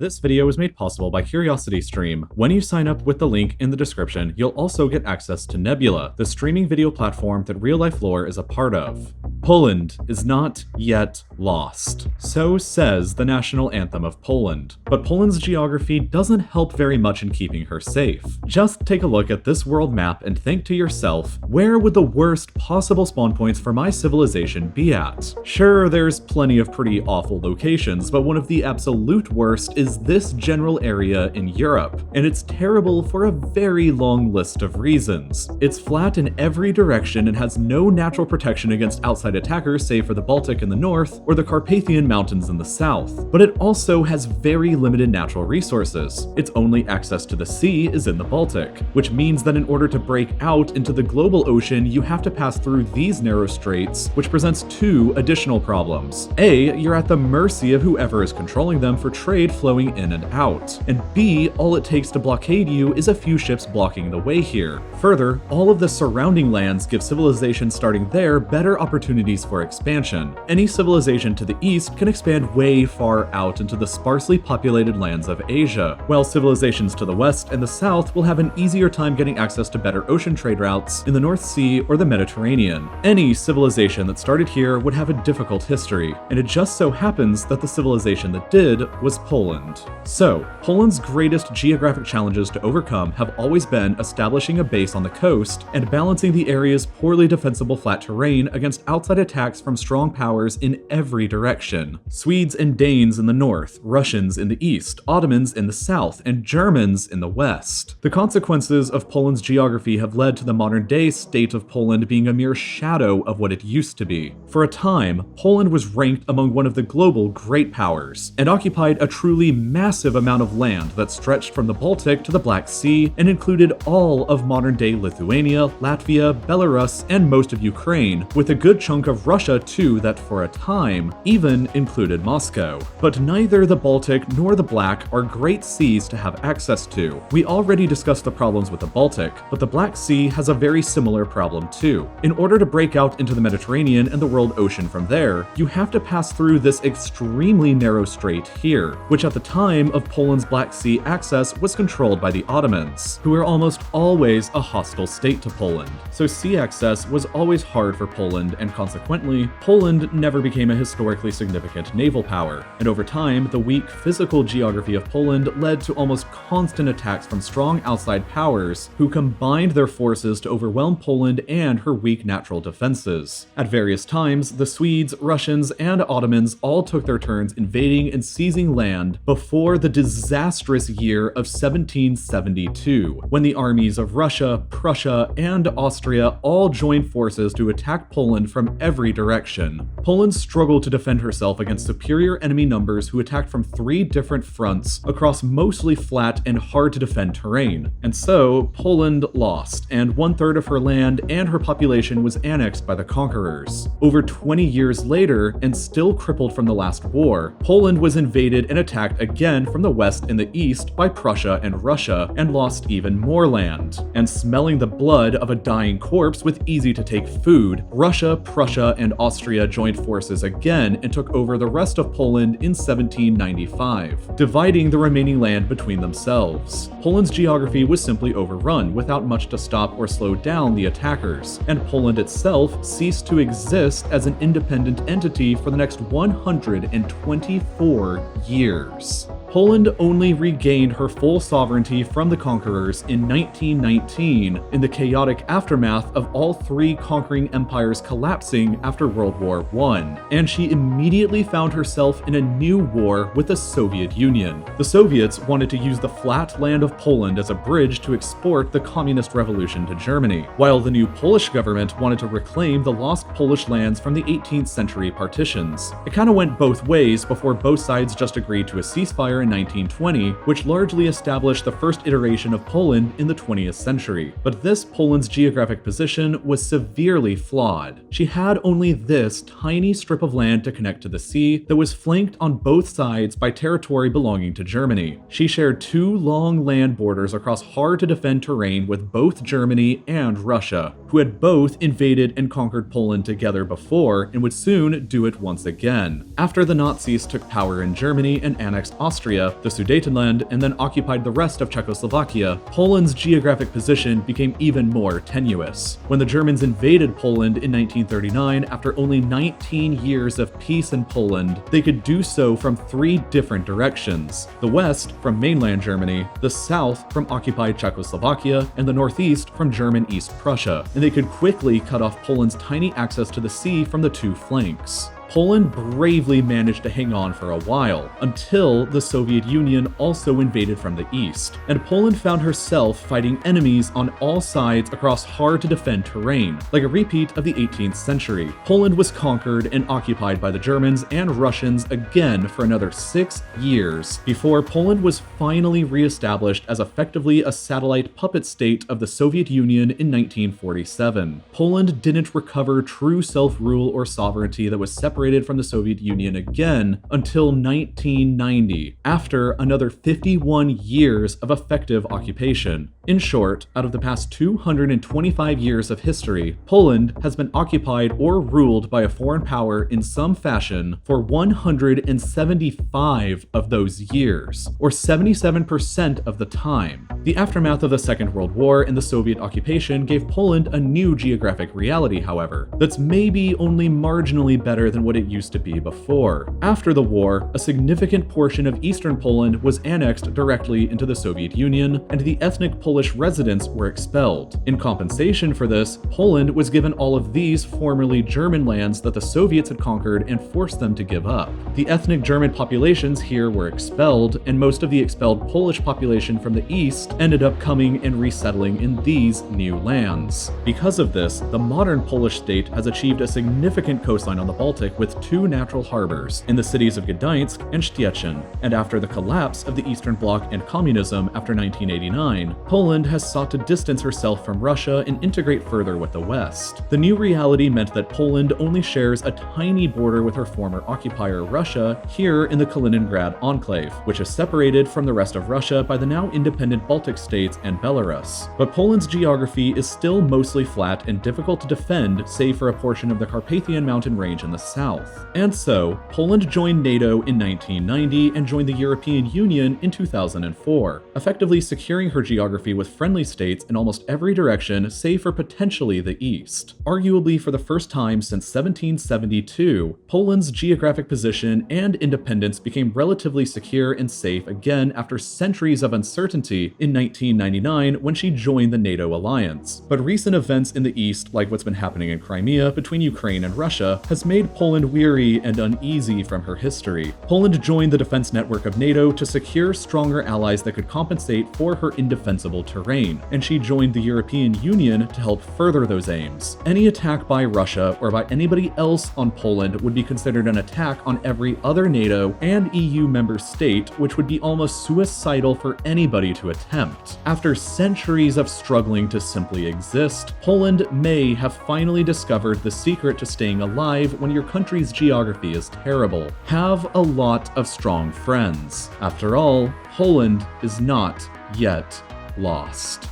This video was made possible by CuriosityStream. When you sign up with the link in the description, you'll also get access to Nebula, the streaming video platform that Real Life Lore is a part of. Poland is not yet lost. So says the national anthem of Poland. But Poland's geography doesn't help very much in keeping her safe. Just take a look at this world map and think to yourself, where would the worst possible spawn points for my civilization be at? Sure, there's plenty of pretty awful locations, but one of the absolute worst is this general area in Europe, and it's terrible for a very long list of reasons. It's flat in every direction and has no natural protection against outside attackers save for the Baltic in the north or the Carpathian Mountains in the south, but it also has very limited natural resources. Its only access to the sea is in the Baltic, which means that in order to break out into the global ocean, you have to pass through these narrow straits, which presents two additional problems. A, you're at the mercy of whoever is controlling them for trade flowing in and out, and B, all it takes to blockade you is a few ships blocking the way here. Further, all of the surrounding lands give civilizations starting there better opportunities for expansion. Any civilization to the east can expand way far out into the sparsely populated lands of Asia, while civilizations to the west and the south will have an easier time getting access to better ocean trade routes in the North Sea or the Mediterranean. Any civilization that started here would have a difficult history, and it just so happens that the civilization that did was Poland. So, Poland's greatest geographic challenges to overcome have always been establishing a base on the coast and balancing the area's poorly defensible flat terrain against outside attacks from strong powers in every direction. Swedes and Danes in the north, Russians in the east, Ottomans in the south, and Germans in the west. The consequences of Poland's geography have led to the modern-day state of Poland being a mere shadow of what it used to be. For a time, Poland was ranked among one of the global great powers, and occupied a truly massive amount of land that stretched from the Baltic to the Black Sea and included all of modern-day Lithuania, Latvia, Belarus, and most of Ukraine, with a good chunk of Russia too that for a time even included Moscow. But neither the Baltic nor the Black are great seas to have access to. We already discussed the problems with the Baltic, but the Black Sea has a very similar problem too. In order to break out into the Mediterranean and the world ocean from there, you have to pass through this extremely narrow strait here, which at the time of Poland's Black Sea access was controlled by the Ottomans, who were almost always a hostile state to Poland. So sea access was always hard for Poland, and consequently, Poland never became a historically significant naval power. And over time, the weak physical geography of Poland led to almost constant attacks from strong outside powers, who combined their forces to overwhelm Poland and her weak natural defenses. At various times, the Swedes, Russians, and Ottomans all took their turns invading and seizing land before the disastrous year of 1772, when the armies of Russia, Prussia, and Austria all joined forces to attack Poland from every direction. Poland struggled to defend herself against superior enemy numbers who attacked from three different fronts across mostly flat and hard to defend terrain. And so, Poland lost, and 1/3 of her land and her population was annexed by the conquerors. Over 20 years later, and still crippled from the last war, Poland was invaded and attacked again from the west and the east by Prussia and Russia, and lost even more land. And smelling the blood of a dying corpse with easy-to-take food, Russia, Prussia, and Austria joined forces again and took over the rest of Poland in 1795, dividing the remaining land between themselves. Poland's geography was simply overrun without much to stop or slow down the attackers, and Poland itself ceased to exist as an independent entity for the next 124 years. Poland only regained her full sovereignty from the conquerors in 1919 in the chaotic aftermath of all three conquering empires collapsing after World War I, and she immediately found herself in a new war with the Soviet Union. The Soviets wanted to use the flat land of Poland as a bridge to export the communist revolution to Germany, while the new Polish government wanted to reclaim the lost Polish lands from the 18th century partitions. It kind of went both ways before both sides just agreed to a ceasefire in 1920, which largely established the first iteration of Poland in the 20th century. But this Poland's geographic position was severely flawed. She had only this tiny strip of land to connect to the sea that was flanked on both sides by territory belonging to Germany. She shared two long land borders across hard-to-defend terrain with both Germany and Russia, who had both invaded and conquered Poland together before and would soon do it once again. After the Nazis took power in Germany and annexed Austria, the Sudetenland, and then occupied the rest of Czechoslovakia, Poland's geographic position became even more tenuous. When the Germans invaded Poland in 1939, after only 19 years of peace in Poland, they could do so from 3 different directions: the west from mainland Germany, the south from occupied Czechoslovakia, and the northeast from German East Prussia, and they could quickly cut off Poland's tiny access to the sea from the 2 flanks. Poland bravely managed to hang on for a while, until the Soviet Union also invaded from the east, and Poland found herself fighting enemies on all sides across hard-to-defend terrain, like a repeat of the 18th century. Poland was conquered and occupied by the Germans and Russians again for another 6 years, before Poland was finally re-established as effectively a satellite puppet state of the Soviet Union in 1947. Poland didn't recover true self-rule or sovereignty that was separated from the Soviet Union again until 1990, after another 51 years of effective occupation. In short, out of the past 225 years of history, Poland has been occupied or ruled by a foreign power in some fashion for 175 of those years, or 77% of the time. The aftermath of the Second World War and the Soviet occupation gave Poland a new geographic reality, however, that's maybe only marginally better than what it used to be before. After the war, a significant portion of eastern Poland was annexed directly into the Soviet Union, and the ethnic Polish residents were expelled. In compensation for this, Poland was given all of these formerly German lands that the Soviets had conquered and forced them to give up. The ethnic German populations here were expelled, and most of the expelled Polish population from the east ended up coming and resettling in these new lands. Because of this, the modern Polish state has achieved a significant coastline on the Baltic with 2 natural harbors, in the cities of Gdańsk and Szczecin. And after the collapse of the Eastern Bloc and communism after 1989, Poland has sought to distance herself from Russia and integrate further with the West. The new reality meant that Poland only shares a tiny border with her former occupier Russia here in the Kaliningrad enclave, which is separated from the rest of Russia by the now independent Baltic states and Belarus. But Poland's geography is still mostly flat and difficult to defend, save for a portion of the Carpathian mountain range in the south. And so, Poland joined NATO in 1990 and joined the European Union in 2004, effectively securing her geography with friendly states in almost every direction save for potentially the east. Arguably for the first time since 1772, Poland's geographic position and independence became relatively secure and safe again after centuries of uncertainty in 1999 when she joined the NATO alliance. But recent events in the east, like what's been happening in Crimea between Ukraine and Russia, has made Poland weary and uneasy from her history. Poland joined the defense network of NATO to secure stronger allies that could compensate for her indefensible terrain, and she joined the European Union to help further those aims. Any attack by Russia or by anybody else on Poland would be considered an attack on every other NATO and EU member state, which would be almost suicidal for anybody to attempt. After centuries of struggling to simply exist, Poland may have finally discovered the secret to staying alive when your country's geography is terrible. Have a lot of strong friends. After all, Poland is not yet lost.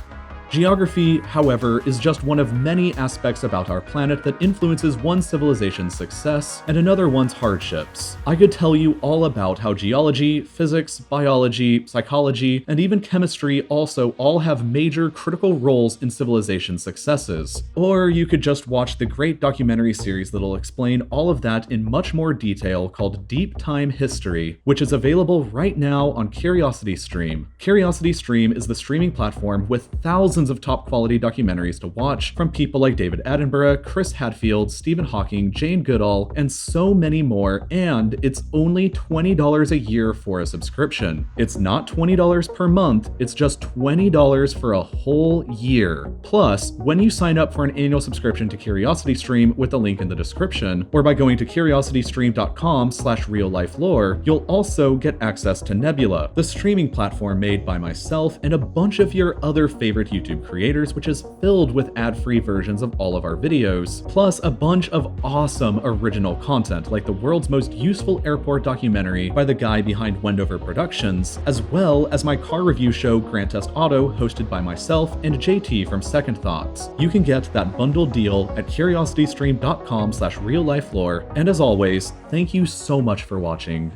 Geography, however, is just one of many aspects about our planet that influences one civilization's success and another one's hardships. I could tell you all about how geology, physics, biology, psychology, and even chemistry also all have major critical roles in civilization successes. Or you could just watch the great documentary series that'll explain all of that in much more detail called Deep Time History, which is available right now on CuriosityStream. CuriosityStream is the streaming platform with thousands of top quality documentaries to watch from people like David Attenborough, Chris Hadfield, Stephen Hawking, Jane Goodall, and so many more, and it's only $20 a year for a subscription. It's not $20 per month, it's just $20 for a whole year. Plus, when you sign up for an annual subscription to CuriosityStream with the link in the description, or by going to curiositystream.com/reallifelore, you'll also get access to Nebula, the streaming platform made by myself and a bunch of your other favorite YouTubers YouTube creators, which is filled with ad-free versions of all of our videos, plus a bunch of awesome original content like the world's most useful airport documentary by the guy behind Wendover Productions, as well as my car review show Grand Test Auto, hosted by myself and JT from Second Thoughts. You can get that bundled deal at curiositystream.com/real-life lore, and as always, thank you so much for watching.